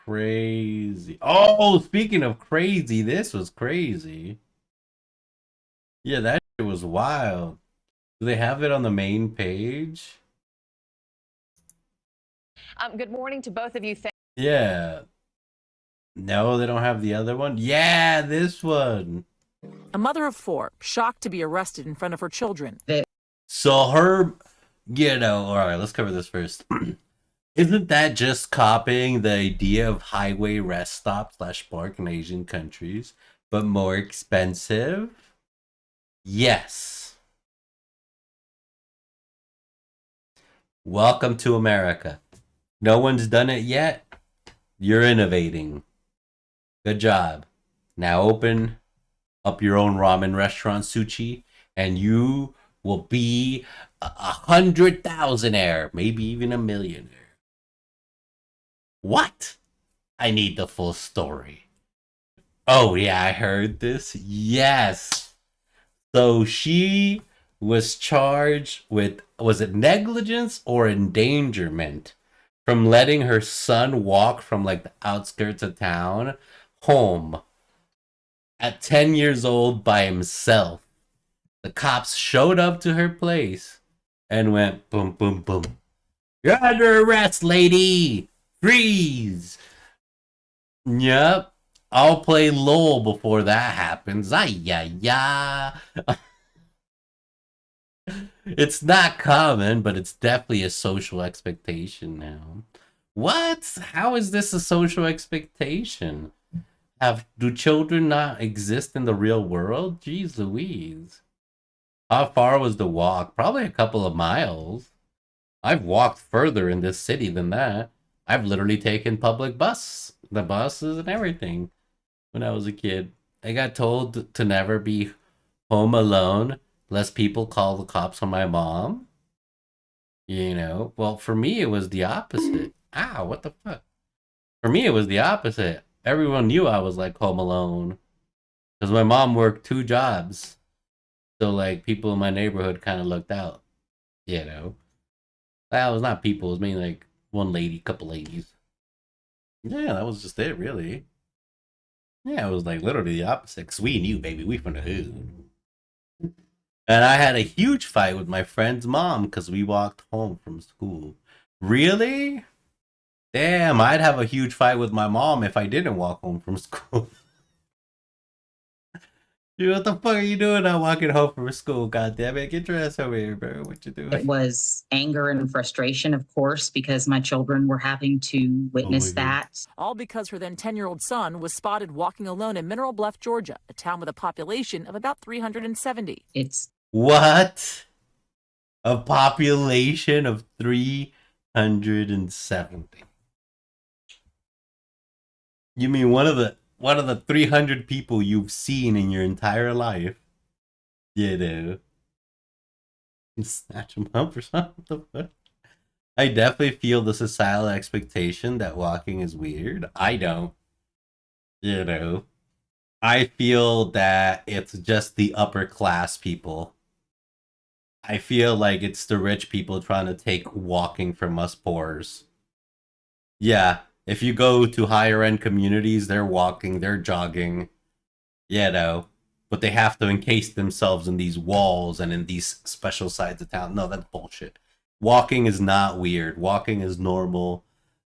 crazy. Oh, speaking of crazy, this was crazy. Yeah, that shit was wild. Do they have it on the main page? Good morning to both of you. Yeah. No, they don't have the other one. Yeah, this one. A mother of four, shocked to be arrested in front of her children. So her, all right, let's cover this first. Isn't that just copying the idea of highway rest stop / park in Asian countries, but more expensive? Yes. Welcome to America. No one's done it yet. You're innovating. Good job. Now open up your own ramen restaurant, Suchi, and you will be a 100,000-aire, maybe even a millionaire. What? I need the full story. Oh, yeah, I heard this. Yes. So she was charged with, was it negligence or endangerment from letting her son walk from like the outskirts of town home at 10 years old by himself. The cops showed up to her place and went boom, boom, boom. You're under arrest, lady. Freeze. Yep. I'll play LOL before that happens. Ay. It's not common, but it's definitely a social expectation now. What? How is this a social expectation? Do children not exist in the real world? Jeez Louise. How far was the walk? Probably a couple of miles. I've walked further in this city than that. I've literally taken public the buses and everything when I was a kid. I got told to never be home alone lest people call the cops on my mom. Well, for me, it was the opposite. Ow, what the fuck? For me, it was the opposite. Everyone knew I was like home alone because my mom worked 2 jobs. So like people in my neighborhood kind of looked out, That was not people. It was mainly like one lady, couple ladies. Yeah, that was just it, really. Yeah, it was like literally the opposite. Cause we knew, baby, we from the hood. And I had a huge fight with my friend's mom because we walked home from school. Really? Damn, I'd have a huge fight with my mom if I didn't walk home from school. Dude, what the fuck are you doing now walking home from school? God damn it, get your ass over here, bro. What you doing? It was anger and frustration, of course, because my children were having to witness that. All because her then 10-year-old son was spotted walking alone in Mineral Bluff, Georgia, a town with a population of about 370. What? A population of 370. You mean one of the 300 people you've seen in your entire life? Snatch them up or something. I definitely feel the societal expectation that walking is weird. I don't. I feel that it's just the upper class people. I feel like it's the rich people trying to take walking from us poors. Yeah, if you go to higher end communities, they're walking, they're jogging, but they have to encase themselves in these walls and in these special sides of town. No, that's bullshit. Walking is not weird. Walking is normal.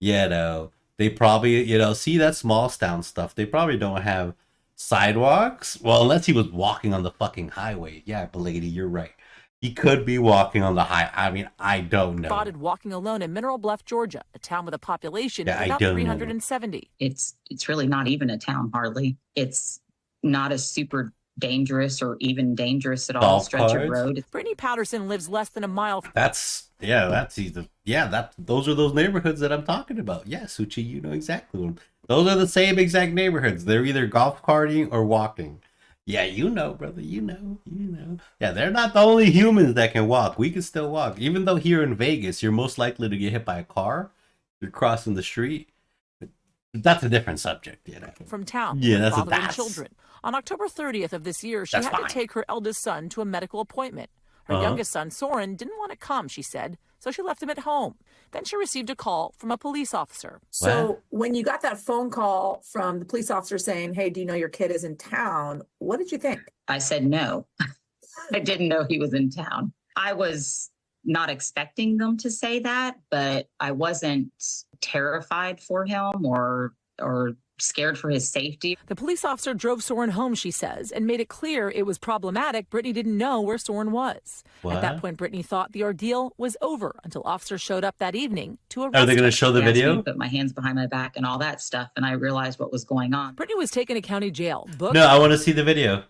They probably, see that small town stuff. They probably don't have sidewalks. Well, unless he was walking on the fucking highway. Yeah, but lady, you're right. He could be walking on the high. I mean, I don't know. Spotted walking alone in Mineral Bluff, Georgia, a town with a population of about 370. It's really not even a town, hardly. It's not a super dangerous or even dangerous at all stretch of road. Brittany Powderson lives less than a mile. Those are those neighborhoods that I'm talking about. Yeah, Suchi, you know exactly. Those are the same exact neighborhoods. They're either golf carting or walking. Yeah, brother, you know. Yeah, they're not the only humans that can walk. We can still walk. Even though here in Vegas, you're most likely to get hit by a car. You're crossing the street. That's a different subject, From town, that's children. On October 30th of this year, she had to take her eldest son to a medical appointment. Her youngest son, Soren, didn't want to come, she said. so she left him at home. Then she received a call from a police officer. So when you got that phone call from the police officer saying, hey, do you know your kid is in town? What did you think? I said no. I didn't know he was in town. I was not expecting them to say that, but I wasn't terrified for him or scared for his safety. The police officer drove Soren home, she says, and made it clear it was problematic. Brittany didn't know where Soren was. What? At that point, Brittany thought the ordeal was over until officers showed up that evening to arrest Are they going her. to show the He asked me video? to put my hands behind my back and all that stuff, and I realized what was going on. Brittany was taken to county jail. Booked. No, I want to see the video.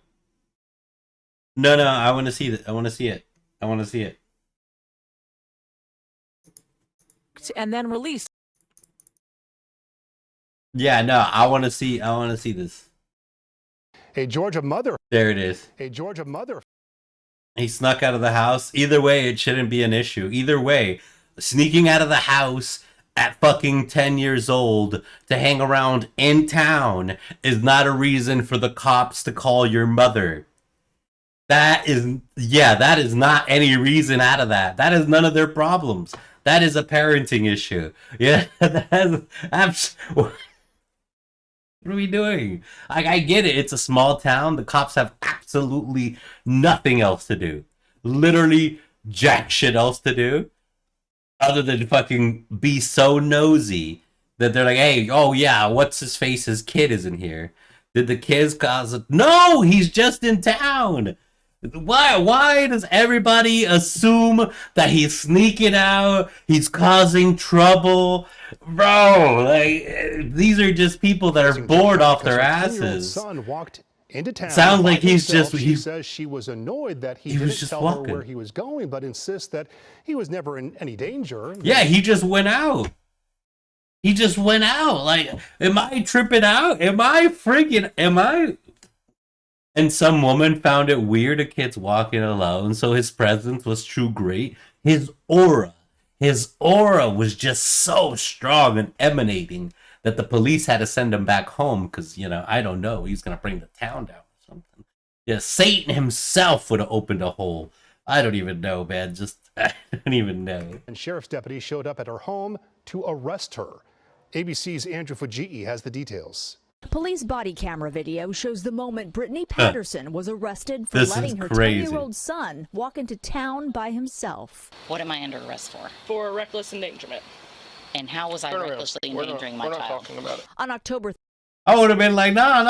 No, I want to see it. I want to see it. I want to see it. And then released. Yeah, no, I want to see this. A Georgia mother. There it is. A Georgia mother. He snuck out of the house. Either way, it shouldn't be an issue. Either way, sneaking out of the house at fucking 10 years old to hang around in town is not a reason for the cops to call your mother. That is not any reason out of that. That is none of their problems. That is a parenting issue. Yeah, what are we doing? I get it. It's a small town. The cops have absolutely nothing else to do. Literally jack shit else to do. Other than fucking be so nosy that they're like, hey, oh yeah, what's his face? His kid is in here. Did the kids cause it? No, he's just in town. Why does everybody assume that he's sneaking out? He's causing trouble? Bro, like, these are just people that are bored off their asses. Son walked into town. Sounds like he's himself. just... She says she was annoyed that he didn't was just tell walking. her where he was going, but insists that he was never in any danger. Yeah, he just went out. He just went out. Like, am I tripping out? Am I... And some woman found it weird a kid's walking alone, so his presence was too great. His aura was just so strong and emanating that the police had to send him back home because, I don't know, he's going to bring the town down or something. Yeah, Satan himself would have opened a hole. I don't even know, man. I don't even know. And sheriff's deputies showed up at her home to arrest her. ABC's Andrew Fujii has the details. Police body camera video shows the moment Brittany Patterson was arrested for This letting her is crazy. 10-year-old son walk into town by himself. What am I under arrest for? For reckless endangerment. And how was I recklessly endangering my We're not child? talking about it. On October I would have been like, nah,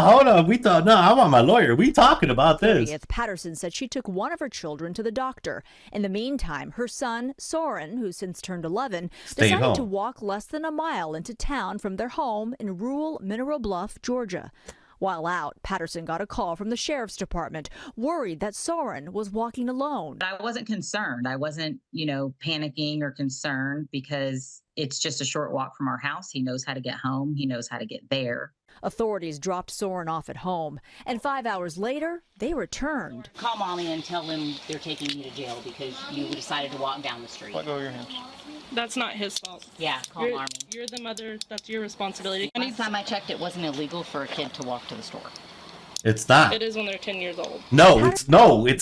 hold up. I want my lawyer. We talking about this. 30th, Patterson said she took one of her children to the doctor. In the meantime, her son, Soren, who since turned 11, Stayed decided home. to walk less than a mile into town from their home in rural Mineral Bluff, Georgia. While out, Patterson got a call from the sheriff's department, worried that Soren was walking alone. I wasn't concerned. I wasn't, panicking or concerned because it's just a short walk from our house. He knows how to get home. He knows how to get there. Authorities dropped Soren off at home, and 5 hours later, they returned. Call mommy and tell them they're taking you to jail because you decided to walk down the street. Let go of your hands. That's not his fault. Yeah, call mommy. You're the mother. That's your responsibility. Last time I checked, it wasn't illegal for a kid to walk to the store. It's not. It is when they're 10 years old. No, it's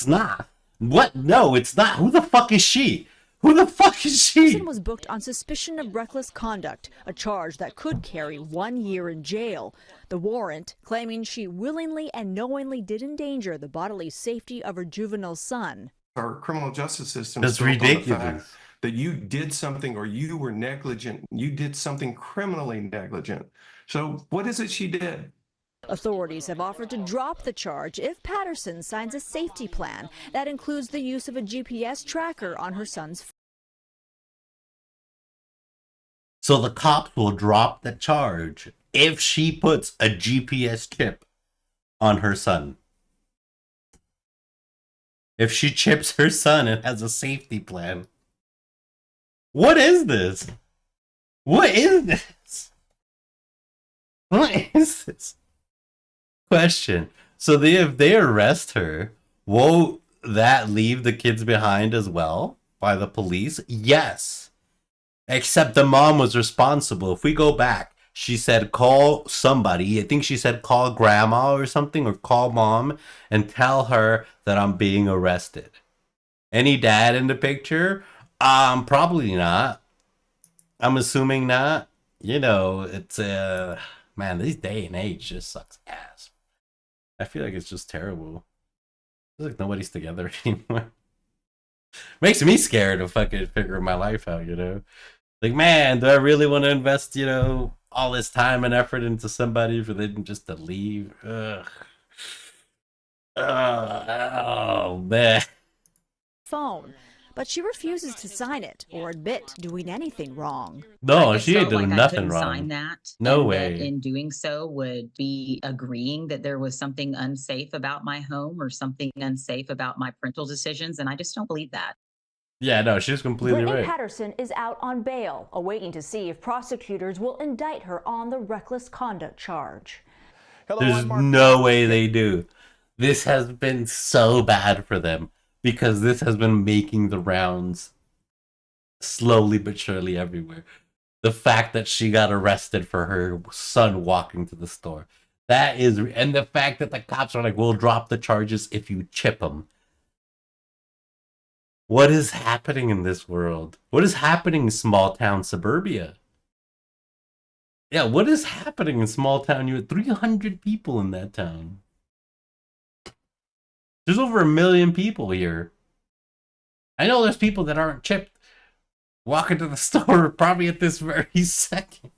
not. What? No, it's not. Who the fuck is she? Who the fuck is she? Patterson was booked on suspicion of reckless conduct, a charge that could carry 1 year in jail. The warrant claiming she willingly and knowingly did endanger the bodily safety of her juvenile son. Our criminal justice system That's is built on the ridiculous. fact that you did something or you were negligent. You did something criminally negligent. So what is it she did? Authorities have offered to drop the charge if Patterson signs a safety plan that includes the use of a GPS tracker on her son's phone. So the cops will drop the charge if she puts a GPS chip on her son. If she chips her son and has a safety plan. What is this? What is this? What is this? Question. So if they arrest her, won't that leave the kids behind as well by the police? Yes. Except the mom was responsible. If we go back, she said call somebody. I think she said call grandma or something, or call mom and tell her that I'm being arrested. Any dad in the picture? Probably not. I'm assuming not. You know, it's man, this day and age just sucks ass. I feel like it's just terrible. It's like nobody's together anymore. Makes me scared to fucking figure my life out, you know? Like, man, do I really want to invest, you know, all this time and effort into somebody for them just to leave? Ugh. Oh, man. Phone, but she refuses to sign it or admit doing anything wrong. No, I just she ain't felt like doing I nothing couldn't wrong. sign that. No and that way. in doing so would be agreeing that there was something unsafe about my home or something unsafe about my parental decisions. And I just don't believe that. Yeah, no, she's completely Brittany right. Patterson is out on bail, awaiting to see if prosecutors will indict her on the reckless conduct charge. There's no way they do. This has been so bad for them because this has been making the rounds slowly but surely everywhere. The fact that she got arrested for her son walking to the store. That is, and the fact that the cops are like, we'll drop the charges if you chip him. What is happening in this world? What is happening in small town suburbia? Yeah, what is happening in small town? You had 300 people in that town. There's over 1 million people here. I know there's people that aren't chipped walking to the store probably at this very second.